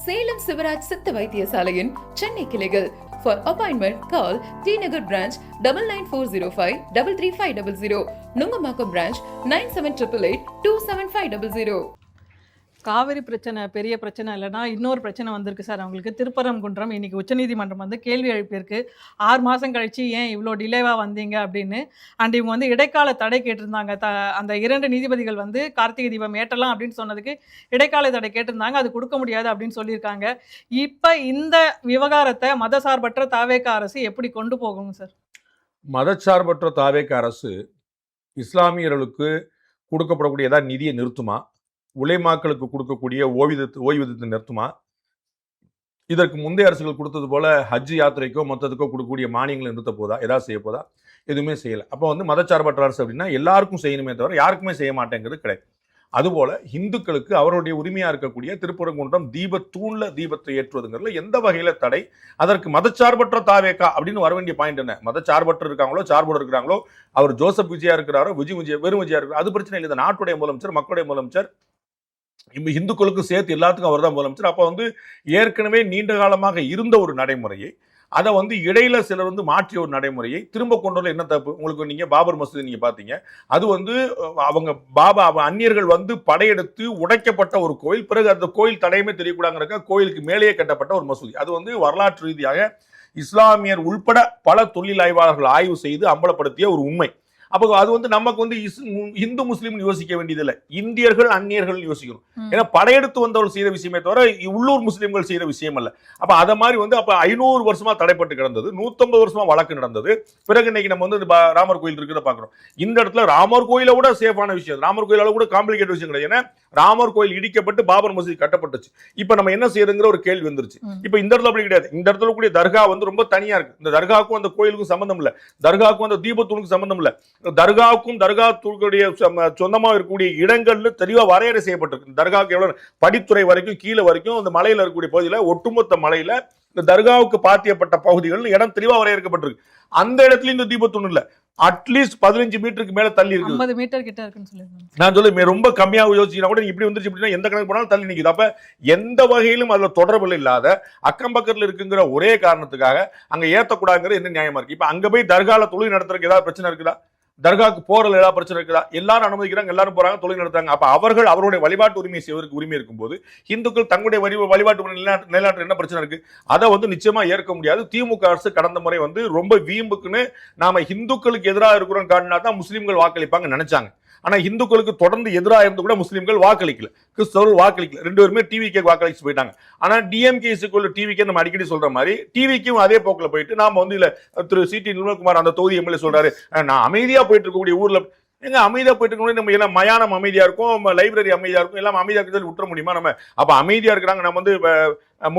சேலம் சிவராஜ் சித்த வைத்தியசாலையின் சென்னை கிளைகள். For appointment, call T Nagar branch 9940533500, Nungambakkam branch 9788827500. Kaveri பிரச்சனை பெரிய பிரச்சனை இல்லைனா இன்னொரு பிரச்சனை வந்திருக்கு சார். அவங்களுக்கு திருப்பரங்குன்றம் இன்னைக்கு உச்சநீதிமன்றம் வந்து கேள்வி எழுப்பியிருக்கு. 6 மாதம் கழிச்சு ஏன் இவ்வளோ டிலேவாக வந்தீங்க அப்படின்னு. அண்ட் இவங்க வந்து இடைக்கால தடை கேட்டிருந்தாங்க. அந்த 2 நீதிபதிகள் வந்து கார்த்திகை தீபம் ஏற்றலாம் அப்படின்னு சொன்னதுக்கு இடைக்கால தடை கேட்டிருந்தாங்க. அது கொடுக்க முடியாது அப்படின்னு சொல்லியிருக்காங்க. இப்போ இந்த விவகாரத்தை மதசார்பற்ற தாவேக அரசு எப்படி கொண்டு போகும் சார்? மதச்சார்பற்ற தாவேக அரசு இஸ்லாமியர்களுக்கு கொடுக்கப்படக்கூடிய ஏதாவது நிதியை நிறுத்துமா? உலைமாக்களுக்கு கொடுக்கக்கூடிய ஓய்வூதியத்தை நிறுத்துமா? இதற்கு முந்தைய அரசுகள் கொடுத்தது போல ஹஜ் யாத்திரைக்கோ மொத்தத்துக்கோ கொடுக்கக்கூடிய மானியங்களை நிறுத்த போதா? ஏதாவது செய்ய போதா? எதுவுமே செய்யலை. அப்போ வந்து மதச்சார்பற்ற அரசு அப்படின்னா எல்லாருக்கும் செய்யணுமே தவிர யாருக்குமே செய்ய மாட்டேங்கிறது கிடையாது. அதுபோல இந்துக்களுக்கு அவருடைய உரிமையா இருக்கக்கூடிய திருப்பரங்குன்றம் தீபத்தூண்ல தீபத்தை ஏற்றுவதுங்கிறதுல எந்த வகையில தடை? அதற்கு மதச்சார்பற்ற தாவேகா அப்படின்னு வர வேண்டிய பாயிண்ட் என்ன? மதச்சார்பற்ற இருக்காங்களோ சார்போடு இருக்கிறாங்களோ, அவர் ஜோசப் விஜயா இருக்கிறாரோ வெறும் விஜயா இருக்கிறாரோ, அது பிரச்சனை இல்லை. நாட்டுடைய முதலமைச்சர், மக்களுடைய முதலமைச்சர், இந்துக்களுக்கும் சேர்த்து எல்லாத்துக்கும் அவர் தான் முதலமைச்சர். அப்போ வந்து ஏற்கனவே நீண்ட காலமாக இருந்த ஒரு நடைமுறையை அதை வந்து இடையில சிலர் வந்து மாற்றிய ஒரு நடைமுறையை திரும்ப கொண்டு வர என்ன தப்பு? உங்களுக்கு நீங்க பாபர் மசூதி நீங்க பாத்தீங்க, அது வந்து அவங்க அந்நியர்கள் வந்து படையெடுத்து உடைக்கப்பட்ட ஒரு கோயில். பிறகு அந்த கோயில் தடையுமே தெரியக்கூடாதுங்க, கோயிலுக்கு மேலேயே கட்டப்பட்ட ஒரு மசூதி. அது வந்து வரலாற்று ரீதியாக இஸ்லாமியர் உள்பட பல தொழில் ஆய்வாளர்கள் ஆய்வு செய்து அம்பலப்படுத்திய ஒரு உண்மை. அப்போ அது வந்து நமக்கு வந்து இந்து முஸ்லீம் யோசிக்க வேண்டியதில்லை, இந்தியர்கள் அந்நியர்கள் யோசிக்கணும். ஏன்னா படையெடுத்து வந்தவர்கள் செய்த விஷயமே தவிர உள்ளூர் முஸ்லீம்கள் செய்த விஷயம் அல்ல. அப்ப அதை மாதிரி வந்து அப்ப 500 வருஷமா தடைப்பட்டு கிடந்தது, 150 வருஷமா வழக்கு நடந்தது. பிறகு இன்னைக்கு நம்ம வந்து ராமர் கோயில் இருக்கிறத பாக்குறோம். இந்த இடத்துல ராமர் கோயிலை விட சேஃபான விஷயம், ராமர் கோயிலால கூட காம்ப்ளிகேட் விஷயம் கிடையாது. ஏன்னா ராமர் கோயில் இடிக்கப்பட்டு பாபர் மசூதி கட்டப்பட்டுச்சு. இப்ப நம்ம என்ன செய்யறதுங்கிற ஒரு கேள்வி வந்துருச்சு. இப்ப இந்த இடத்துல அப்படி கிடையாது. இந்த இடத்துல கூடிய தர்கா வந்து ரொம்ப தனியா இருக்கு. இந்த தர்காவுக்கும் அந்த கோயிலுக்கும் சம்பந்தம் இல்ல, தர்காவுக்கும் அந்த தீபத்தூணுக்கும் சம்பந்தம் இல்ல. தர்காவுக்கும் தர்கா தூளுடைய சொந்தமாக இருக்கக்கூடிய இடங்கள்ல தெளிவா வரையறை செய்யப்பட்டிருக்கு. தர்காவுக்கு எவ்வளவு படித்துறை வரைக்கும் கீழே வரைக்கும் அந்த மலையில இருக்கக்கூடிய பகுதியில, ஒட்டுமொத்த மலையில இந்த தர்காவுக்கு பாத்தியப்பட்ட பகுதிகள் இடம் தெளிவா வரையறுக்கப்பட்டிருக்கு. அந்த இடத்துல இந்த தீபத்தூண் இல்ல, அட்லீஸ்ட் 15 மீட்டருக்கு மேல தள்ளி இருக்கு. 50 மீட்டர் கிட்ட இருக்குன்னு சொல்லுங்க. நான் சொல்ல ரொம்ப கம்மியாக யோசிச்சா கூட இப்படி வந்துருச்சு அப்படின்னா எந்த கணக்கு போனாலும் தள்ளி நிக்குது. அப்ப எந்த வகையிலும் அதுல தொடர்பு இல்லாத அக்கம் பக்கத்துல இருக்குங்கிற ஒரே காரணத்துக்காக அங்க ஏத்தக்கூடாதுங்கிறது என்ன நியாயமா இருக்கு? இப்ப அங்க போய் தர்கால தொழில் நடத்துறதுக்கு ஏதாவது பிரச்சனை இருக்குதா? தர்காவுக்கு போறதுல ஏதாவது பிரச்சனை இருக்குதா? எல்லாரும் அனுமதிக்கிறாங்க, எல்லாரும் போறாங்க, தொழில் நடத்துறாங்க. அப்ப அவர்கள் அவருடைய வழிபாட்டு உரிமை செய்வதற்கு உரிமை இருக்கும் போது இந்துக்கள் தங்களுடைய வழிபாட்டு நிலைநாட்டு என்ன பிரச்சனை இருக்கு? அதை வந்து நிச்சயமா ஏற்க முடியாது. திமுக அரசு கடந்த முறை வந்து ரொம்ப வீம்புக்குன்னு நாம இந்துக்களுக்கு எதிராக இருக்கிறோம் காட்டினா தான் முஸ்லீம்கள் வாக்களிப்பாங்க நினைச்சாங்க. ஆனா இந்துக்களுக்கு தொடர்ந்து எதிராக இருந்து கூட முஸ்லீம்கள் வாக்களிக்கல, கிறிஸ்தவர்கள் வாக்களிக்கல. 2 பேருமே டிவிக்கே வாக்களிச்சு போயிட்டாங்க. ஆனா டிஎம்கே டிவிக்கே நம்ம அடிக்கடி சொல்ற மாதிரி டிவிக்கும் அதே போக்குல போயிட்டு நாம வந்து இல்ல திரு சி.டி. நிர்மல்குமார் அந்த தொகுதி எம்எல்ஏ சொல்றாரு, நான் அமைதியா போயிட்டு இருக்கக்கூடிய ஊர்ல எங்க அமைதியா போயிட்டு இருக்கணும், நம்ம எல்லாம் மயானம் அமைதியா இருக்கும், லைப்ரரி அமைதியா இருக்கும், எல்லாம் அமைதியா இருக்கிறது விட்டுற முடியுமா? நம்ம அப்ப அமைதியா இருக்கிறாங்க. நம்ம வந்து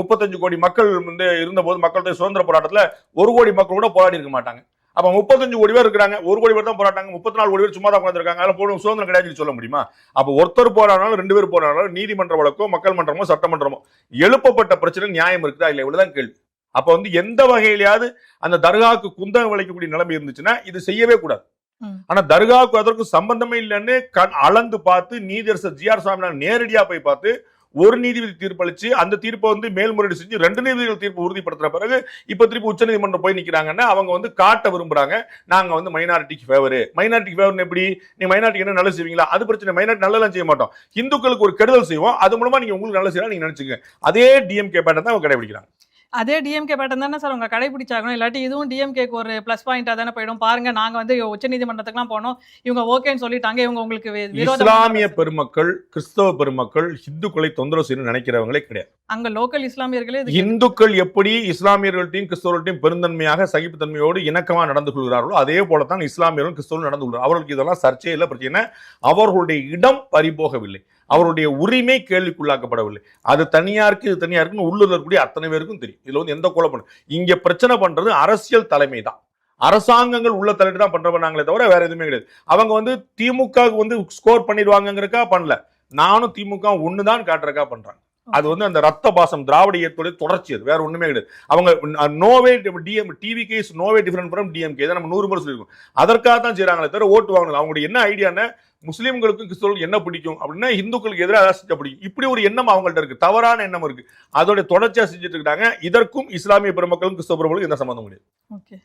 35 கோடி மக்கள் வந்து இருந்த போது மக்களுடைய சுதந்திர போராட்டத்துல 1 கோடி மக்கள் கூட போராடி இருக்க மாட்டாங்க. அப்ப 35 கோடி பேர் இருக்காங்க, 1 கோடி பேர் தான் போராட்டாங்க, 34 கோடி பேர் சும்மா தான் உட்கார்ந்திருக்காங்க. அதெல்லாம் போடும் சுதந்திரம் கிடையாது சொல்ல முடியுமா? அப்ப ஒருத்தர் போராடினாலும் 2 பேர் போராடினாலும் நீதிமன்ற வழக்கோ மக்கள் மன்றமோ சட்டமன்றமோ எழுப்பப்பட்ட பிரச்சனை நியாயம் இருக்குதா இல்லை? இவ்வளவுதான் கேள்வி. அப்ப வந்து எந்த வகையிலாவது அந்த தர்காவுக்கு குந்தகம் விளைக்கக்கூடிய நிலைமை இருந்துச்சுன்னா இது செய்யவே கூடாது. ஆனா தர்காவுக்கு அதற்கு சம்பந்தமே இல்லைன்னு அளந்து பார்த்து நீதியரசர் ஜி.ஆர். சுவாமிநாதன் நேரடியா போய் பார்த்து ஒரு நீதிபதி தீர்ப்பளிச்சு அந்த தீர்ப்பை வந்து மேல்முறையீடு செஞ்சு 2 நீதிபதிகள் தீர்ப்பு உறுதிப்படுத்துற பிறகு இப்ப திருப்பி உச்ச நீதிமன்றம் போய் நிக்கிறாங்கன்னா அவங்க வந்து காட்ட விரும்புறாங்க, நாங்க வந்து மைனாரிட்டிக்கு ஃபேவர். மைனாரிட்டிக்கு ஃபேவர் எப்படி? நீங்க மைனாரிட்டி என்ன நல்லது செய்வீங்களா? அது பிரச்சனை. மைனாரிட்டி நல்லதெல்லாம் செய்ய மாட்டோம், இந்துக்களுக்கு ஒரு கெடுதல் செய்வோம், அது மூலமா நீங்க உங்களுக்கு நல்லது செய்யலாம் நீங்க நினைச்சுங்க. அதே டிஎம்கே பேட்டர்ன் தான் அவங்க கடைபிடிக்கிறாங்க. அதே டிஎம்கே பேட்டர்ன் தானே சார் அவங்க கடைபிடிச்சாகணும். இல்லாட்டி இதுவும் டிஎம்கேக்கு ஒரு ப்ளஸ் பாயிண்டா தானே போயிடும். பாருங்க, நாங்க வந்து உச்சநீதிமன்றத்துக்குலாம் போனோம், இவங்க ஓகேன்னு சொல்லிட்டாங்க, இவங்க உங்களுக்கு இஸ்லாமிய பெருமக்கள், கிறிஸ்தவ பெருமக்கள் இந்துக்களை தொந்தரவு செய்யணும்னு நினைக்கிறவங்களே கிடையாது. அங்க லோக்கல் இஸ்லாமியர்களே இந்துக்கள் எப்படி இஸ்லாமியர்கள்ட்டையும் கிறிஸ்தவர்கள்ட்டையும் பெருந்தன்மையாக சகிப்புத்தன்மையோடு இணக்கமா நடந்து கொள்கிறார்களோ அதே போலத்தான் இஸ்லாமியர்களும் கிறிஸ்தவர்களும் நடந்து கொள்கிறார். அவர்களுக்கு இதெல்லாம் சர்ச்சை இல்லை, பிரச்சனை. அவர்களுடைய இடம் பறிபோகவில்லை, அவருடைய உரிமை கேள்விக்குள்ளாக்கப்படவில்லை. அது தனியாருக்கு இது தனியாருக்குன்னு உள்ளூர்ல இருக்கக்கூடிய அத்தனை பேருக்கும் தெரியும். இதுல வந்து எந்த குழப்பம். இங்க பிரச்சனை பண்றது அரசியல் தலைமை தான், அரசாங்கங்கள் உள்ள தலையிட்டு தான் பண்றாங்களே தவிர வேற எதுவுமே கிடையாது. அவங்க வந்து திமுக வந்து ஸ்கோர் பண்ணிடுவாங்கிறக்கா பண்ணல, நானும் திமுக ஒண்ணுதான் காட்டுறக்கா பண்றாங்க. அது வந்து அந்த ரத்த பாசம் திராவிட இயக்கத்துடைய தொடர்ச்சி, அது வேற ஒண்ணுமே கிடையாது. அவங்க no way TVK is no way different from DMK, இதை நம்ம 100 முறை சொல்லியிருக்கோம். அதற்காக தான் செய்யறாங்களே தவிர ஓட்டு வாங்கணும். அவங்களுடைய என்ன ஐடியான்னு முஸ்லீம்களுக்கும் கிறிஸ்தவர்களுக்கு என்ன பிடிக்கும் அப்படின்னா இந்துக்களுக்கு எதிராக செஞ்சா பிடிக்கும். இப்படி ஒரு எண்ணம் அவங்கள்ட்ட இருக்கு, தவறான எண்ணம் இருக்கு. அதோட தொடர்ச்சியா செஞ்சுட்டு இருக்காங்க. இதற்கும் இஸ்லாமிய பெருமக்களும் கிறிஸ்தவ பெருமக்களுக்கும் எந்த சம்பந்தம் கிடையாது. ஓகே.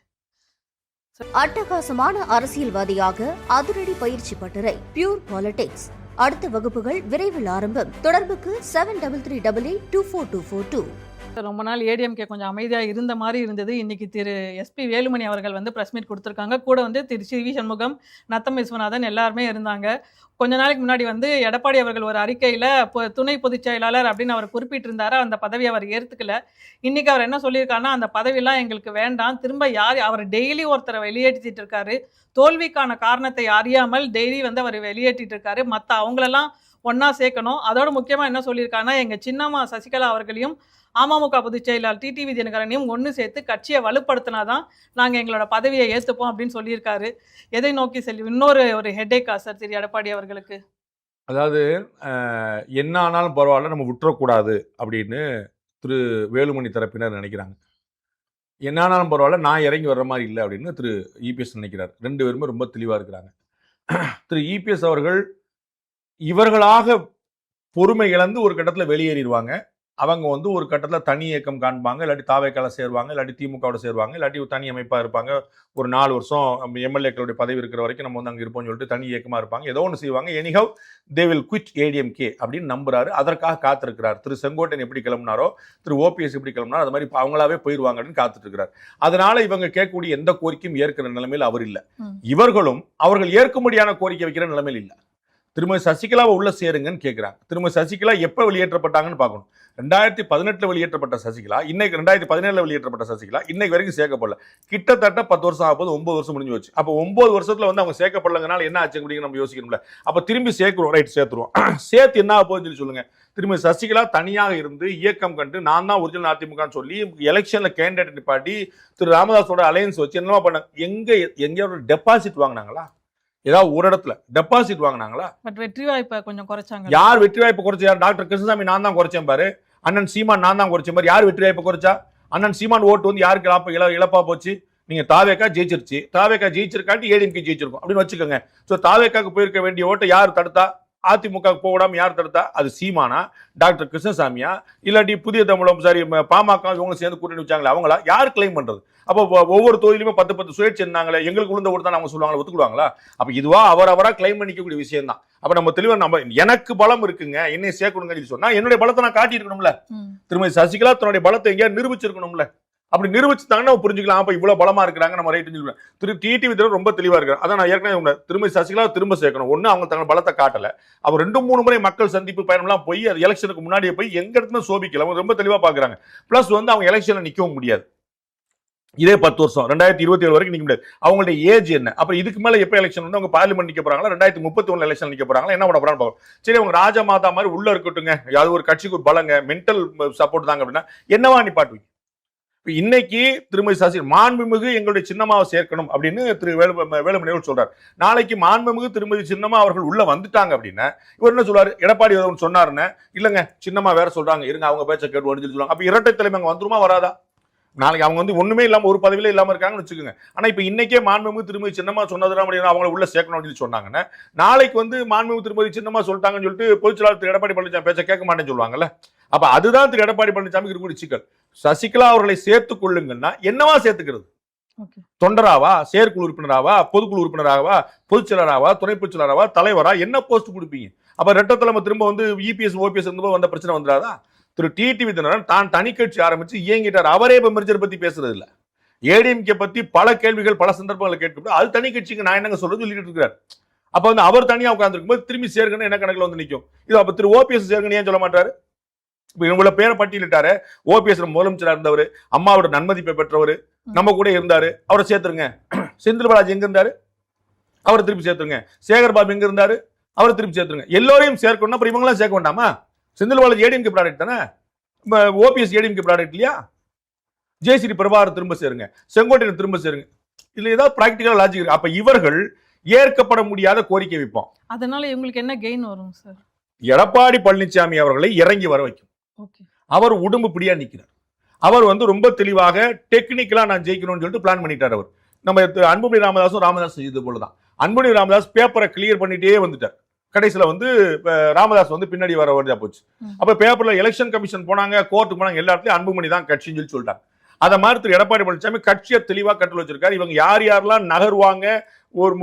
அட்டகாசமான அரசியல்வாதியாக அதிரடி பயிற்சி பட்டறை பியூர் பாலிடிக்ஸ். அடுத்த வகுப்புகள் விரைவில் ஆரம்பம். தொடர்புக்கு 7388824242. ரொம்ப நாள் ஏடிஎம்கே கொஞ்சம் அமைதியாக இருந்த மாதிரி இருந்தது. இன்னைக்கு திரு எஸ்பி வேலுமணி அவர்கள் வந்து ப்ரெஸ் மீட் கொடுத்துருக்காங்க. கூட வந்து திரு சி வி சண்முகம், நத்தம் விஸ்வநாதன் எல்லாருமே இருந்தாங்க. கொஞ்ச நாளைக்கு முன்னாடி வந்து எடப்பாடி அவர்கள் ஒரு அறிக்கையில் துணை பொதுச் செயலாளர் அப்படின்னு அவர் குறிப்பிட்டிருந்தாரு. அந்த பதவி அவர் ஏற்றுக்கல. இன்னைக்கு அவர் என்ன சொல்லியிருக்காருன்னா, அந்த பதவியெல்லாம் எங்களுக்கு வேண்டாம், திரும்ப யார் அவர் டெய்லி ஒருத்தரை வெளியேற்றிட்டு இருக்காரு, தோல்விக்கான காரணத்தை அறியாமல் டெய்லி வந்து அவர் வெளியேற்றிட்டு இருக்காரு, மற்ற அவங்களெல்லாம் ஒன்றா சேர்க்கணும். அதோட முக்கியமாக என்ன சொல்லியிருக்காங்கன்னா, எங்கள் சின்னம்மா சசிகலா அவர்களையும் அமமுக பொதுச் செயலாளர் டிடிவி தினகரனையும் ஒன்று சேர்த்து கட்சியை வலுப்படுத்தினாதான் நாங்கள் எங்களோட பதவியை ஏற்றுப்போம் அப்படின்னு சொல்லியிருக்காரு. எதை நோக்கி செல்லும் இன்னொரு ஹெட்டேக்கா சார் திரு எடப்பாடி அவர்களுக்கு? அதாவது என்ன ஆனாலும் பரவாயில்ல, நம்ம விட்டுறக்கூடாது அப்படின்னு திரு வேலுமணி தரப்பினர் நினைக்கிறாங்க. என்ன ஆனாலும் பரவாயில்ல, நான் இறங்கி வர்ற மாதிரி இல்லை அப்படின்னு திரு இபிஎஸ் நினைக்கிறார். ரெண்டு பேருமே ரொம்ப தெளிவாக இருக்கிறாங்க. திரு இபிஎஸ் அவர்கள் இவர்களாக பொறுமை இழந்து ஒரு கட்டத்தில் வெளியேறிடுவாங்க. அவங்க வந்து ஒரு கட்டத்தில் தனி இயக்கம் காண்பாங்க, இல்லாட்டி தாவேக்கால சேருவாங்க, இல்லாட்டி திமுகவோட சேருவாங்க, இல்லாட்டி ஒரு தனி அமைப்பாக இருப்பாங்க. ஒரு 4 வருஷம் எம்எல்ஏக்களுடைய பதவி இருக்கிற வரைக்கும் நம்ம வந்து அங்கே இருப்போம்னு சொல்லிட்டு தனி இயக்கமாக இருப்பாங்க. ஏதோ ஒன்று செய்வாங்க. Anyhow they will quit ADMK அப்படின்னு நம்புறாரு. அதற்காக காத்திருக்கிறார். திரு செங்கோட்டையன் எப்படி கிளம்புனாரோ, திரு ஓபிஎஸ் எப்படி கிளம்புனாரோ, அது மாதிரி அவங்களாவே போயிடுவாங்க அப்படின்னு காத்துட்டு இருக்கிறார். அதனால இவங்க கேட்கக்கூடிய எந்த கோரிக்கையும் ஏற்கிற நிலைமையில் அவர் இல்லை. இவர்களும் அவர்கள் ஏற்கும்படியான கோரிக்கை வைக்கிற நிலைமையில் இல்லை. திருமதி சசிகலாவை உள்ள சேருங்கன்னு கேட்கிறாங்க. திருமதி சசிகலா எப்போ வெளியேற்றப்பட்டாங்கன்னு பார்க்கணும். 2018 வெளியேற்றப்பட்ட சசிகலா, இன்னைக்கு 2017 வெளியேற்றப்பட்ட சசிகலா இன்னைக்கு வரைக்கும் சேர்க்கப்படல. கிட்டத்தட்ட 10 வருஷம் ஆகும்போது 9 வருஷம் முடிஞ்சு வச்சு. அப்போ 9 வருஷத்துல வந்து அவங்க சேர்க்கப்படலங்கனால என்ன ஆச்சு அப்படிங்கிற நம்ம யோசிக்கணும்ல. அப்போ திரும்பி சேர்க்கிறோம், ரைட் சேர்த்துருவோம். சேர்த்து என்ன ஆகுதுன்னு சொல்லி சொல்லுங்க. திரும்பி சசிகலா தனியாக இருந்து இயக்கம் கண்டு நான் தான் ஒரிஜினல் அதிமுகன்னு சொல்லி எலெக்ஷன்ல கேண்டிடேட் நிப்பாட்டி திரு ராமதாஸோட அலையன்ஸ் வச்சு என்னவா பண்ணாங்க? எங்க டெபாசிட் வாங்கினாங்களா? ஏதாவது ஒரு இடத்துல டெபாசிட் வாங்கினாங்களா? பட் வெற்றி வாய்ப்பை கொஞ்சம் குறைச்சாங்க. யார் வெற்றி வாய்ப்பு குறைச்சா? யார்? டாக்டர் கிருஷ்ணசாமி நான் தான் குறைச்சேன் பாரு, அண்ணன் சீமான் நான் தான் குறைச்சேன் பாரு. யார் வெற்றி வாய்ப்பு குறைச்சா? அண்ணன் சீமான் ஓட்டு வந்து யாருக்கு இழப்பா போச்சு? நீங்க தாவேக்கா ஜெயிச்சிருச்சு, தாவேக்கா ஜெயிச்சிருக்காட்டி ஏடிஎம்கே ஜெயிச்சிருக்கும் அப்படின்னு வச்சுக்கோங்க. ஸோ தாவேக்காக்கு போயிருக்க வேண்டிய ஓட்டை யார் தடுத்தா? அதிமுக போடாம யார் தடுத்தா? அது சீமானா, டாக்டர் கிருஷ்ணசாமியா, இல்லாட்டி புதிய தமிழம் சரி பாமக இவங்க சேர்ந்து கூட்டணி வச்சாங்களே அவங்களா? யார் கிளைம் பண்றது? அப்போ ஒவ்வொரு தொகுதியிலுமே 10 சுயேட்சை இருந்தாங்களே, எங்களுக்கு உளுந்த ஓட்டு தான் அவங்க சொல்லுவாங்களா? ஒத்துக்குவாங்களா? அப்ப இதுவா அவரவரா கிளைம் பண்ணிக்கக்கூடிய விஷயம் தான். அப்ப நம்ம தெளிவா நம்ம எனக்கு பலம் இருக்குங்க என்னை சேர்க்கணுங்க சொன்னா என்னுடைய பலத்தை நான் காட்டி இருக்கணும்ல. திருமதி சசிகலா தன்னுடைய பலத்தை எங்கேயா நிரூபிச்சிருக்கணும்ல. அப்படி நிரூபிச்சுட்டாங்கன்னா புரிஞ்சுக்கலாம். அப்ப இவ்வளவு பலமா இருக்கிறாங்க, நம்ம ரைட் சொல்லுவேன். திரு டிடிவி ரொம்ப தெளிவா இருக்காரு. அதான் நான் ஏற்கனவே திருமதி சசிகலா திரும்ப சேர்க்கணும். ஒண்ணு அவங்க தங்கள் பலத்தை காட்டல. அவர் 2-3 முறை மக்கள் சந்திப்பு பயணம்லாம் போய் அது எலெக்ஷனுக்கு முன்னாடியே போய் எங்க இடத்துல சோபிக்கல. அவங்க ரொம்ப தெளிவா பாக்குறாங்க. பிளஸ் வந்து அவங்க எலெக்ஷன்ல நிக்கவும் முடியாது. இதே 10 வருஷம் 2027 வரைக்கும் நிக்க முடியாது. அவங்களுடைய ஏஜ் என்ன? அப்புறம் இதுக்கு மேல எப்ப எலெக்ஷன் வந்து அவங்க பார்லிமெண்ட் நிக்க போறாங்களா? 2031 எலெக்ஷன் நிக்க போறாங்களா? என்ன பண்ண போறான்னு பாருங்க. சரி, அவங்க ராஜா மாதா மாதிரி உள்ள இருக்கட்டுங்க, அது ஒரு கட்சிக்கு பலங்க, மென்டல் சப்போர்ட் தாங்க அப்படின்னா என்னவா நிப்பாட்டுவீங்க? இன்னைக்கு திருமதி சசி மாண்புமிகு எங்களுடைய சின்னம்மாவை சேர்க்கணும் அப்படின்னு திரு வேலுமணி சொல்றாரு. நாளைக்கு மாண்புமிகு திருமதி சின்னம்மா அவர்கள் உள்ள வந்துட்டாங்க அப்படின்னா இவர் என்ன சொல்றாரு? எடப்பாடி சொன்னாருன்னு இல்லங்க சின்னம்மா வேற சொல்றாங்க, இருங்க அவங்க பேச்ச கேட்டு சொல்லுவாங்க. அப்ப இரட்டை தலைமை அங்க வந்துருமா வராதா? நாளைக்கு அவங்க வந்து ஒண்ணுமே இல்லாம ஒரு பதவியில இல்லாம இருக்காங்கன்னு வச்சுக்கோங்க. ஆனா இப்ப இன்னைக்கே மாண்புமிகு திருமதி சின்னம்மா சொன்னதுதான் அவங்களை உள்ள சேர்க்கணும் அப்படின்னு சொன்னாங்கன்னா நாளைக்கு வந்து மாண்புமிகு திருமதி சின்னம்மா சொல்லிட்டாங்கன்னு சொல்லிட்டு பொதுச்செயலாளர் திரு எடப்பாடி பழனிசாமி பேச்ச கேட்க மாட்டேன்னு சொல்லுவாங்கல்ல. அப்ப அதுதான் திரு எடப்பாடி பழனிசாமி இருக்கக்கூடிய சிக்கல். சசிகலா அவர்களை சேர்த்துக் கொள்ளுங்கன்னா என்னவா சேர்த்துக்கிறது? தொண்டராவா, செயற்குழு உறுப்பினராவா, பொதுக்குழு உறுப்பினராகவா, பொதுச்செயலராவா, துணை பொதுச்செயலராவா, தலைவரா, என்ன போஸ்ட் கொடுப்பீங்க? அப்ப ரெட்ட தலைமை திரும்ப வந்து இபிஎஸ் ஓபிஎஸ் வந்த பிரச்சனை வந்துடாதா? திரு டிடிவி தினகரன் தான் தனி கட்சி ஆரம்பிச்சு இயங்கிட்டார். அவரே இப்ப மெர்ஜர் பத்தி பேசுறது இல்ல. ஏடிஎம்கே பத்தி பல கேள்விகள் பல சந்தர்ப்பங்களை கேட்கப்படும். அது தனி கட்சிக்கு நான் என்னங்க சொல்றது சொல்லிட்டு இருக்கிறார். அப்ப வந்து அவர் தனியா உட்கார்ந்து போது திரும்பி சேர்க்கணும் என்ன கணக்குல வந்து நிற்கும். இது அப்ப திரு ஓபிஎஸ் சேர்க்கணும் ஏன் சொல்ல மாட்டாரு? இப்ப இவங்கள பேரை பட்டியலிட்டாரு. ஓபிஎஸ் முதலமைச்சரா இருந்தவர், அம்மாவோட நன்மதிப்பை பெற்றவர், நம்ம கூட இருந்தாரு, அவரை சேர்த்துருங்க. செந்தில் பாலாஜி எங்க இருந்தாரு? அவரை திருப்பி சேர்த்துருங்க. சேகர் பாபு எங்க இருந்தாரு? அவரை திருப்பி சேர்த்துருங்க. எல்லோரையும் சேர்க்கணும். அப்புறம் இவங்களாம் சேர்க்க வேண்டாமா? செந்தில் பாலாஜி ஏடிஎம்கே ப்ராடக்ட் தானே, ஓபிஎஸ் ஏடிஎம்கே ப்ராடக்ட் இல்லையா? ஜெயஸ்ரீ பிரபாகர் திரும்ப சேருங்க, செங்கோட்டையன் திரும்ப சேருங்க. இதுல ஏதாவது பிராக்டிகல் லாஜிக் இருக்கு. அப்ப இவர்கள் ஏற்கப்பட முடியாத கோரிக்கை வைப்போம். அதனால இவங்களுக்கு என்ன கெயின் வரும் சார்? எடப்பாடி பழனிசாமி அவர்களை இறங்கி வர வைக்கும். ஓகே. அவர் உடம்பு பிடியா நிக்கிறார். அவர் வந்து ரொம்ப தெளிவாக டெக்னிக்கலா நான் ஜெயிக்கணும்னு சொல்லிட்டு பிளான் பண்ணிட்டார். அவர் நம்ம அன்புமணி ராமதாஸ் இது போலதான். அன்புமணி ராமதாஸ் பேப்பரை கிளியர் பண்ணிட்டே வந்துட்டார். கடைசியில வந்து ராமதாஸ் வந்து பின்னாடி வர வேண்டியதா போச்சு. அப்ப பேப்பர்ல எலெக்ஷன் கமிஷன் போனாங்க, கோர்ட்டு போனாங்க, எல்லா இடத்துலயும் அன்புமணி தான் கட்சின்னு சொல்லி சொல்லிட்டாங்க. அதை மாதிரி திரு எடப்பாடி பழனிசாமி கட்சியை தெளிவா கட்டளை வச்சிருக்காரு. இவங்க யார் யாரெல்லாம் நகர்வாங்க, ஒரு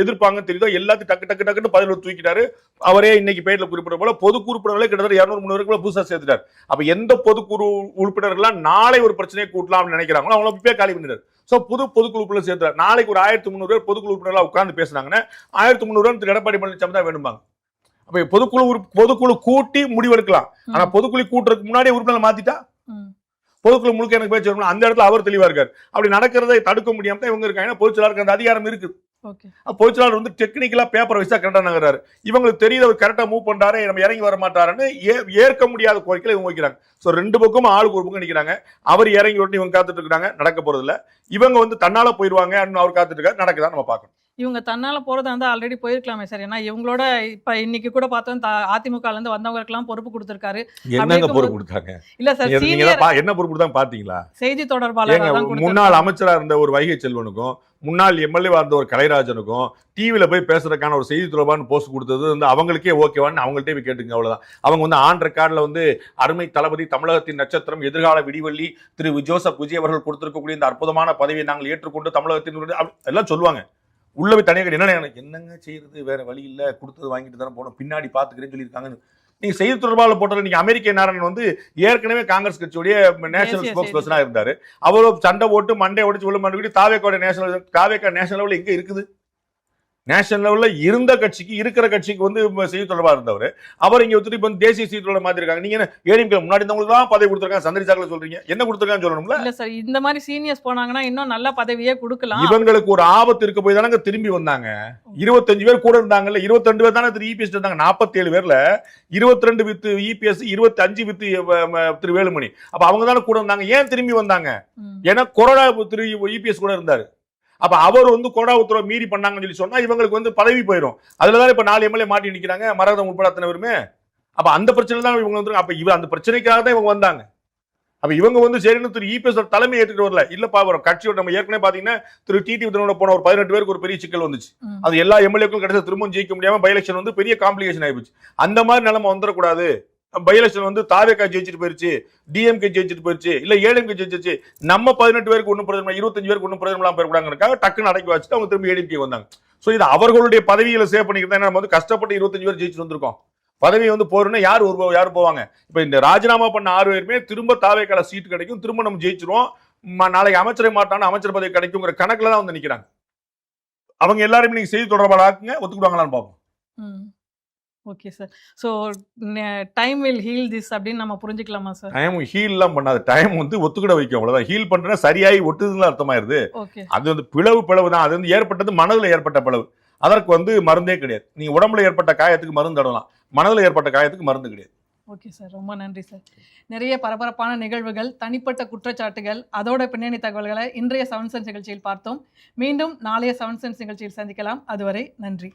எதிர்ப்பாங்க தெரியுதோ எல்லாத்தையும் டக்கு டக்கு டக்குன்னு பதில் தூக்கிட்டாரு. அவரே இன்னைக்கு பேட்டில் குறிப்பிட்ட போல பொதுக்குழு உறுப்பினர்களே கிட்டத்தட்ட 200-300 புதுசாக சேர்த்துட்டார். அப்ப எந்த பொதுக்குழு உறுப்பினர்கள்லாம் நாளை ஒரு பிரச்சனையை கூட்டலாம்னு நினைக்கிறாங்களோ அவங்கள இப்பயே காலி பண்ணிட்டார். ஸோ புதுக்குழு உறுப்பினர் சேர்த்துறாரு. நாளைக்கு ஒரு 1300 பேர் பொதுக்குழு உறுப்பினர்களாக உட்கார்ந்து பேசுனாங்கன்னா 1300 திரு எடப்பாடி பழனிசாமி தான் வேணும்பாங்க. அப்ப பொதுக்குழு கூட்டி முடிவெடுக்கலாம். ஆனா பொதுக்குழு கூட்டுறதுக்கு முன்னாடியே உறுப்பினர் மாத்திட்டா பொதுக்குழு முழுக்க எனக்கு பேச்சு வரணும். அந்த இடத்துல அவர் தெளிவா இருக்காரு. அப்படி நடக்கிறதை தடுக்க முடியாம தான் இவங்க இருக்காங்க. பொதுச்செயலாளருக்கு அந்த அதிகாரம் இருக்குது. பொதுச்செயலாளர் வந்து டெக்னிக்கலா பேப்பர் வச்சா கரெக்டா நகர்றாரு. இவங்களுக்கு தெரியுது அவர் கரெக்டா மூவ் பண்றாரு, நம்ம இறங்கி வர மாட்டாருன்னு ஏற்க முடியாத கோரிக்கையில இவங்க வைக்கிறாங்க. ஸோ 2 பக்கமும் ஆளுக்கு ஒரு பக்கம் நிற்கிறாங்க. அவர் இறங்கி விட்டு இவங்க காத்துட்டு இருக்காங்க, நடக்க போறது இல்ல. இவங்க வந்து தன்னால போயிருவாங்க, அவர் காத்துட்டு இருக்காரு, நடக்குதான் நம்ம பார்க்கணும். இவங்க தன்னால போறதா இருந்தா ஆல்ரெடி போயிருக்கலாமே சார். ஏன்னா இவங்களோட இப்ப இன்னைக்கு கூட பார்த்தோம் அதிமுகல இருந்து வந்தவங்களுக்கெல்லாம் பொறுப்பு கொடுத்திருக்காரு. என்னங்க பொறுப்பு கொடுத்தாங்க? இல்ல சார், என்ன பொறுப்பு கொடுத்தாங்க பாத்தீங்களா? செய்தி தொடர்பாளர் முன்னாள் அமைச்சரா இருந்த ஒரு வைகை செல்வனுக்கும் முன்னாள் எம்எல்ஏவா இருந்த ஒரு கலைராஜனுக்கும் டிவியில போய் பேசுறதுக்கான ஒரு செய்தி தொடர்பான போஸ்ட் கொடுத்தது வந்து அவங்களுக்கே ஓகேவான்னு அவங்கள்ட்டே போய் கேட்டுங்க. அவ்வளவுதான். அவங்க வந்து ஆன் ரெக்கார்ட்ல வந்து அருமை தளபதி, தமிழகத்தின் நட்சத்திரம், எதிர்கால விடிவெள்ளி திரு ஜோசப் விஜய் அவர்கள் கொடுத்திருக்கக்கூடிய இந்த அற்புதமான பதவியை நாங்கள் ஏற்றுக்கொண்டு தமிழகத்தின் எல்லாம் சொல்லுவாங்க. உள்ள போய் தனியாக என்னங்க செய்யறது, வேற வழி இல்ல, கொடுத்தது வாங்கிட்டு தானே போனோம், பின்னாடி பாத்துக்கிறேன்னு சொல்லியிருக்காங்க. நீங்க செய்தி தொடர்பாளர் போட்டது நீங்க அமெரிக்க நாராயணன் வந்து ஏற்கனவே காங்கிரஸ் கட்சியுடைய நேஷனல் ஸ்போக்ஸ் பர்சனா இருந்தாரு. அவரும் சண்டை போட்டு மண்டை உடைச்சு உள்ள மாட்டி தாவேக்கா நேஷனல் லெவலில் எங்க இருக்குது? நேஷனல் லெவல்ல இருந்த கட்சிக்கு இருக்கிற கட்சிக்கு வந்து செய்தி தொடர்பாக இருந்தவர். அவர் இங்க ஒத்துட்டு இப்ப தேசிய செய்தி தொடர்பாக மாத்திருக்காங்க. நீங்க ஏடிஎம்கே முன்னாடி இருந்தவங்களுக்கு தான் பதவி கொடுத்திருக்காங்க, சந்திரி சாக்கல சொல்றீங்க. என்ன கொடுத்திருக்கான்னு சொல்லணும்ல? இல்ல சார், இந்த மாதிரி சீனியர்ஸ் போனாங்கன்னா இன்னும் நல்ல பதவியே கொடுக்கலாம். இவங்களுக்கு ஒரு ஆபத்து இருக்க போய் தானங்க திரும்பி வந்தாங்க. 25 பேர் கூட இருந்தாங்கல்ல, 22 பேர் தானே திரு இபிஎஸ் இருந்தாங்க. 47 பேர்ல 22 வித் இபிஎஸ், 25 வித் திரு வேலுமணி. அப்ப அவங்க தானே கூட இருந்தாங்க. ஏன் திரும்பி வந்தாங்க? ஏன்னா கொரோனா திரு இபிஎஸ் கூட இருந்தாரு. அப்ப அவர் வந்து கொரோனா உத்தரவை மீறி பண்ணாங்கன்னு சொல்லி சொன்னா இவங்களுக்கு வந்து பதவி போயிடும். அதுலதான் இப்ப 4 எம்எல்ஏ மாட்டி நிக்கிறாங்க, மரகதம் உட்பட அத்தனை பேருமே. அப்ப அந்த பிரச்சனை தான் இவங்க வந்து, அப்ப இவங்க அந்த பிரச்சனைக்காக தான் இவங்க வந்தாங்க. அப்ப இவங்க வந்து சரின்னு திரு இபிஎஸ் தலைமை ஏற்றுட்டு வரல. இல்லப்பா வரும் கட்சியோட நம்ம ஏற்கனவே பாத்தீங்கன்னா திரு டிடி விதனோட போன ஒரு 18 பேருக்கு ஒரு பெரிய சிக்கல் வந்துச்சு. அது எல்லா எம்எல்ஏக்கும் கிடைச்ச திரும்பவும் ஜெயிக்க முடியாம பை எலெக்ஷன் வந்து பெரிய காம்ப்ளிகேஷன் ஆயிடுச்சு. அந்த மாதிரி நிலைமை வந்துடக்கூடாது. பை எலெக்ஷன் வந்து தாவேக்கா ஜெயிச்சுட்டு போயிருச்சு, டிஎம்கே ஜெயிச்சுட்டு போயிருச்சு, இல்ல ஏடிஎம்கே ஜெயிச்சிருச்சு, நம்ம 18 பேருக்கு ஒன்னும் பிரயோஜனம், 25 பேருக்கு ஒன்னும் பிரயோஜனம் போயிருக்காங்க. டக்குன்னு அடக்கி வச்சுட்டு அவங்க திரும்பி ஏடிஎம்கே வந்தாங்க. சோ இது அவர்களுடைய பதவிகளை சேவ் பண்ணிக்கிறதா நம்ம வந்து கஷ்டப்பட்டு 25 பேர் ஜெயிச்சுட்டு வந்திருக்கோம். பதவி வந்து போறோம்னா யாரு போவாங்க? இப்ப இந்த ராஜினாமா பண்ண 6 பேருமே திரும்ப தாவேக்கால சீட் கிடைக்கும், திரும்ப நம்ம ஜெயிச்சிருவோம், நாளைக்கு அமைச்சரை மாட்டான அமைச்சர் பதவி கிடைக்குங்கிற கணக்குல தான் வந்து நிக்கிறாங்க. அவங்க எல்லாருமே நீங்க செய்தி தொடர்பாளர் ஆக்குங்க, ஒத்துக்குவாங்களான்னு பார்ப்போம். Okay sir. So time will heal this அப்படின்னு நம்ம புரிஞ்சுக்கலாமா சார்? டைம் ஹீல்லாம் பண்ணாது, டைம் வந்து ஒத்துக்கிட வைக்கும், அவ்வளவுதான். ஹீல் பண்றேன்னா சரியாகி ஒட்டுதுன்னு அர்த்தமாயிருது. அது வந்து பிளவு தான். அது வந்து ஏற்பட்டது மனதில் ஏற்பட்ட பிளவு. அதற்கு வந்து மருந்தே கிடையாது. நீங்க உடம்புல ஏற்பட்ட காயத்துக்கு மருந்து தடலாம், மனதில் ஏற்பட்ட காயத்துக்கு மருந்து கிடையாது. ஓகே சார், ரொம்ப நன்றி சார். நிறைய பரபரப்பான நிகழ்வுகள், தனிப்பட்ட குற்றச்சாட்டுகள், அதோட பின்னணி தகவல்களை இன்றைய 7 சென்ஸ் நிகழ்ச்சியில் பார்த்தோம். மீண்டும் நாளைய 7 சென்ஸ் நிகழ்ச்சியில் சந்திக்கலாம். அதுவரை நன்றி.